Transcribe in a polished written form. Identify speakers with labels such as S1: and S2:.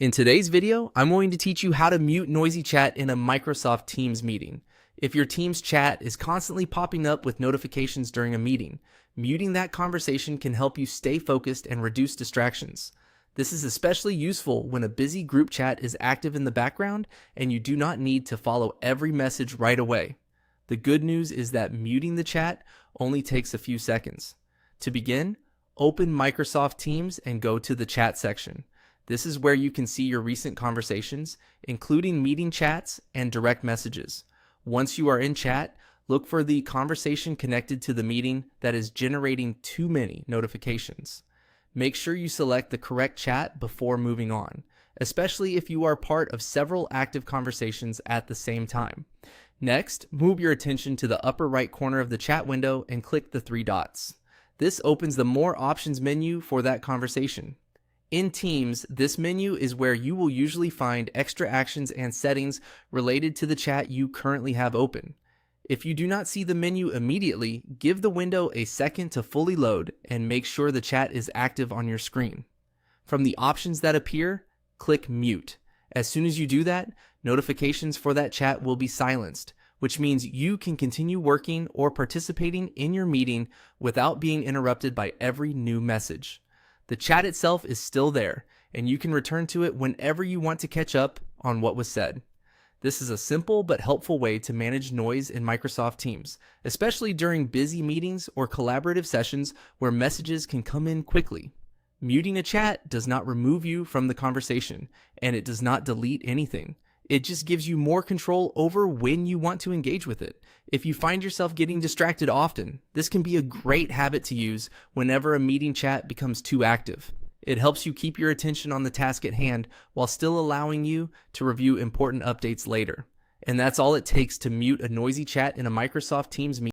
S1: In today's video, I'm going to teach you how to mute noisy chat in a Microsoft Teams meeting. If your Teams chat is constantly popping up with notifications during a meeting, muting that conversation can help you stay focused and reduce distractions. This is especially useful when a busy group chat is active in the background and you do not need to follow every message right away. The good news is that muting the chat only takes a few seconds. To begin, open Microsoft Teams and go to the chat section. This is where you can see your recent conversations, including meeting chats and direct messages. Once you are in chat, look for the conversation connected to the meeting that is generating too many notifications. Make sure you select the correct chat before moving on, especially if you are part of several active conversations at the same time. Next, move your attention to the upper right corner of the chat window and click the three dots. This opens the More Options menu for that conversation. In Teams, this menu is where you will usually find extra actions and settings related to the chat you currently have open. If you do not see the menu immediately, give the window a second to fully load and make sure the chat is active on your screen. From the options that appear, click Mute. As soon as you do that, notifications for that chat will be silenced, which means you can continue working or participating in your meeting without being interrupted by every new message. The chat itself is still there, and you can return to it whenever you want to catch up on what was said. This is a simple but helpful way to manage noise in Microsoft Teams, especially during busy meetings or collaborative sessions where messages can come in quickly. Muting a chat does not remove you from the conversation, and it does not delete anything. It just gives you more control over when you want to engage with it. If you find yourself getting distracted often, this can be a great habit to use whenever a meeting chat becomes too active. It helps you keep your attention on the task at hand while still allowing you to review important updates later. And that's all it takes to mute a noisy chat in a Microsoft Teams meeting.